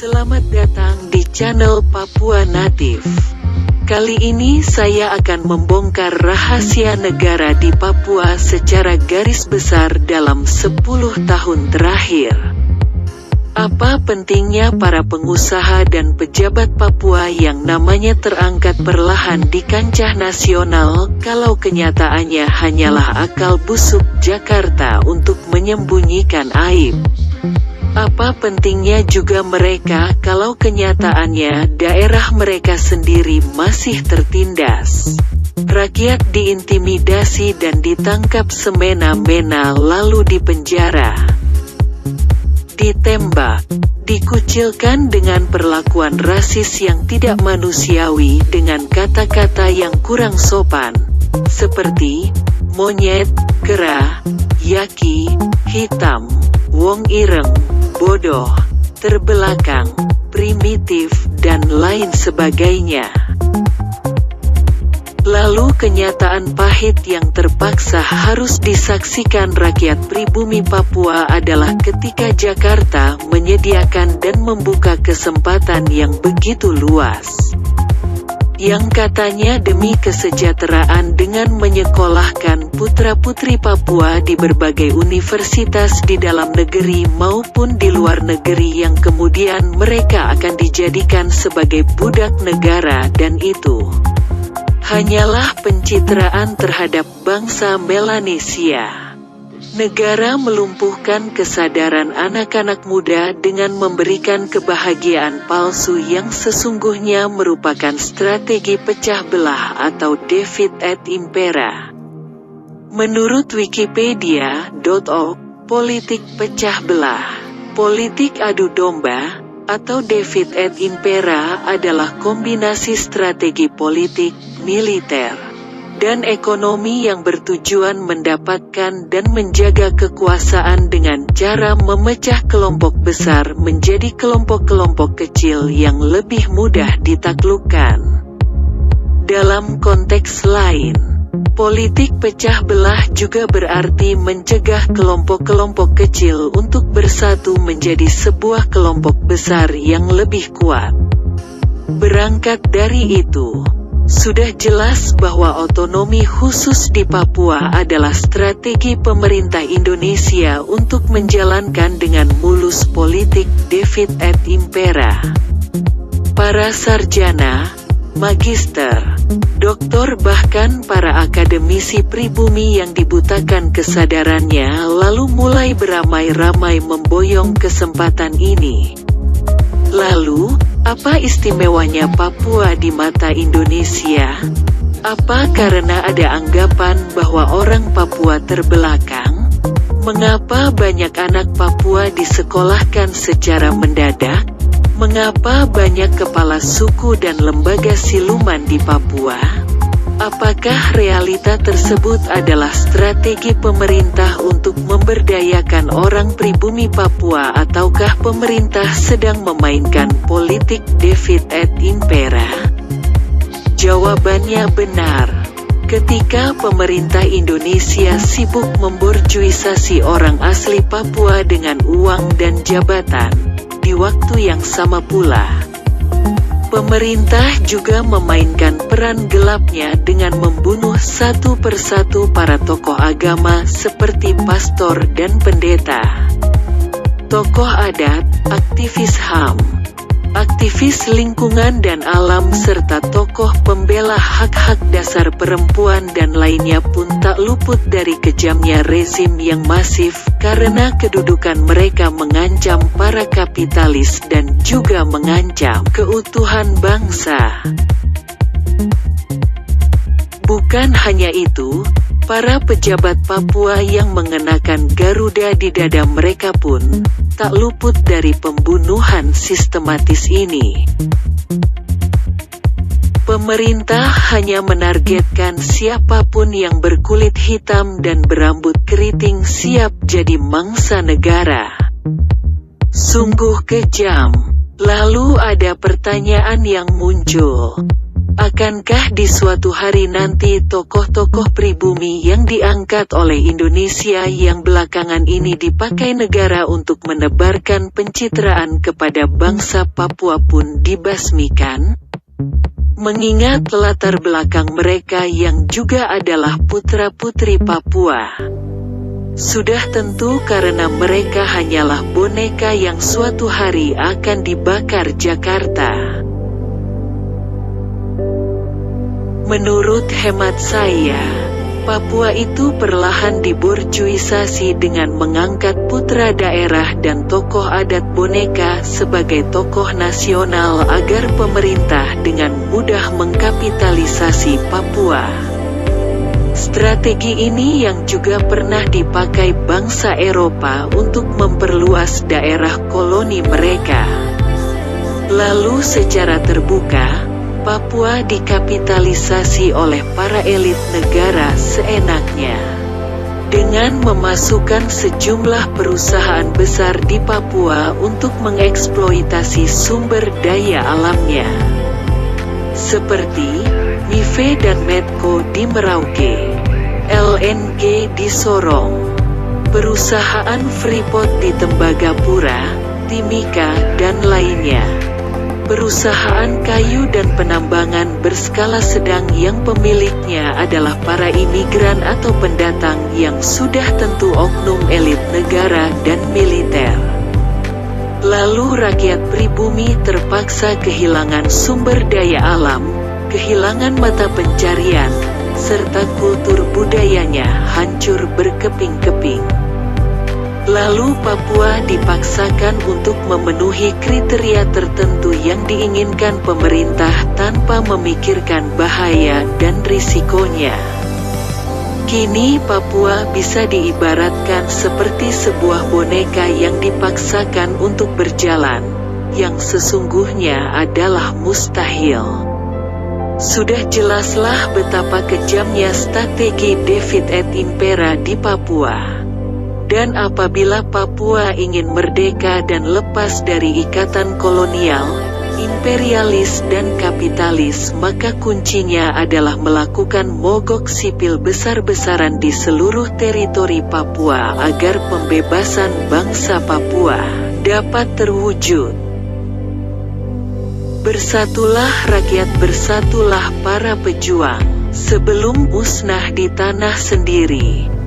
Selamat datang di channel Papua Natif. Kali ini saya akan membongkar rahasia negara di Papua secara garis besar dalam 10 tahun terakhir. Apa pentingnya para pengusaha dan pejabat Papua yang namanya terangkat perlahan di kancah nasional, kalau kenyataannya hanyalah akal busuk Jakarta untuk menyembunyikan aib? Apa pentingnya juga mereka kalau kenyataannya daerah mereka sendiri masih tertindas? Rakyat diintimidasi dan ditangkap semena-mena lalu dipenjara, ditembak, dikucilkan dengan perlakuan rasis yang tidak manusiawi dengan kata-kata yang kurang sopan, seperti monyet, kera, yaki, hitam, wong ireng, bodoh, terbelakang, primitif, dan lain sebagainya. Lalu kenyataan pahit yang terpaksa harus disaksikan rakyat pribumi Papua adalah ketika Jakarta menyediakan dan membuka kesempatan yang begitu luas, yang katanya demi kesejahteraan dengan menyekolahkan putra-putri Papua di berbagai universitas di dalam negeri maupun di luar negeri, yang kemudian mereka akan dijadikan sebagai budak negara, dan itu hanyalah pencitraan terhadap bangsa Melanesia. Negara melumpuhkan kesadaran anak-anak muda dengan memberikan kebahagiaan palsu yang sesungguhnya merupakan strategi pecah belah atau divide et impera. Menurut Wikipedia.org, politik pecah belah, politik adu domba, atau divide et impera adalah kombinasi strategi politik, militer, dan ekonomi yang bertujuan mendapatkan dan menjaga kekuasaan dengan cara memecah kelompok besar menjadi kelompok-kelompok kecil yang lebih mudah ditaklukkan. Dalam konteks lain, politik pecah belah juga berarti mencegah kelompok-kelompok kecil untuk bersatu menjadi sebuah kelompok besar yang lebih kuat. Berangkat dari itu, sudah jelas bahwa otonomi khusus di Papua adalah strategi pemerintah Indonesia untuk menjalankan dengan mulus politik divide et impera. Para sarjana, magister, doktor, bahkan para akademisi pribumi yang dibutakan kesadarannya lalu mulai beramai-ramai memboyong kesempatan ini. Lalu, apa istimewanya Papua di mata Indonesia? Apa karena ada anggapan bahwa orang Papua terbelakang? Mengapa banyak anak Papua disekolahkan secara mendadak? Mengapa banyak kepala suku dan lembaga siluman di Papua? Apakah realita tersebut adalah strategi pemerintah untuk memberdayakan orang pribumi Papua, ataukah pemerintah sedang memainkan politik divide et impera? Jawabannya benar. Ketika pemerintah Indonesia sibuk memborjuisasi orang asli Papua dengan uang dan jabatan, di waktu yang sama pula, pemerintah juga memainkan peran gelapnya dengan membunuh satu persatu para tokoh agama seperti pastor dan pendeta, tokoh adat, aktivis HAM, aktivis lingkungan dan alam, serta tokoh pembela hak-hak dasar perempuan dan lainnya pun tak luput dari kejamnya rezim yang masif, karena kedudukan mereka mengancam para kapitalis dan juga mengancam keutuhan bangsa. Bukan hanya itu, para pejabat Papua yang mengenakan Garuda di dada mereka pun tak luput dari pembunuhan sistematis ini. Pemerintah hanya menargetkan siapapun yang berkulit hitam dan berambut keriting siap jadi mangsa negara. Sungguh kejam. Lalu ada pertanyaan yang muncul. Akankah di suatu hari nanti tokoh-tokoh pribumi yang diangkat oleh Indonesia yang belakangan ini dipakai negara untuk menebarkan pencitraan kepada bangsa Papua pun dibasmikan? Mengingat latar belakang mereka yang juga adalah putra-putri Papua. Sudah tentu karena mereka hanyalah boneka yang suatu hari akan dibakar Jakarta. Menurut hemat saya, Papua itu perlahan diborjuisasi dengan mengangkat putra daerah dan tokoh adat boneka sebagai tokoh nasional agar pemerintah dengan mudah mengkapitalisasi Papua. Strategi ini yang juga pernah dipakai bangsa Eropa untuk memperluas daerah koloni mereka. Lalu secara terbuka, Papua dikapitalisasi oleh para elit negara seenaknya. Dengan memasukkan sejumlah perusahaan besar di Papua untuk mengeksploitasi sumber daya alamnya. Seperti Mive dan Medco di Merauke, LNG di Sorong, perusahaan Freeport di Tembagapura, Timika, dan lainnya. Perusahaan kayu dan penambangan berskala sedang yang pemiliknya adalah para imigran atau pendatang yang sudah tentu oknum elit negara dan militer. Lalu rakyat pribumi terpaksa kehilangan sumber daya alam, kehilangan mata pencarian, serta kultur budayanya hancur berkeping-keping. Lalu Papua dipaksakan untuk memenuhi kriteria tertentu yang diinginkan pemerintah tanpa memikirkan bahaya dan risikonya. Kini Papua bisa diibaratkan seperti sebuah boneka yang dipaksakan untuk berjalan, yang sesungguhnya adalah mustahil. Sudah jelaslah betapa kejamnya strategi David et Impera di Papua. Dan apabila Papua ingin merdeka dan lepas dari ikatan kolonial, imperialis dan kapitalis, maka kuncinya adalah melakukan mogok sipil besar-besaran di seluruh teritori Papua agar pembebasan bangsa Papua dapat terwujud. Bersatulah rakyat, bersatulah para pejuang, sebelum musnah di tanah sendiri.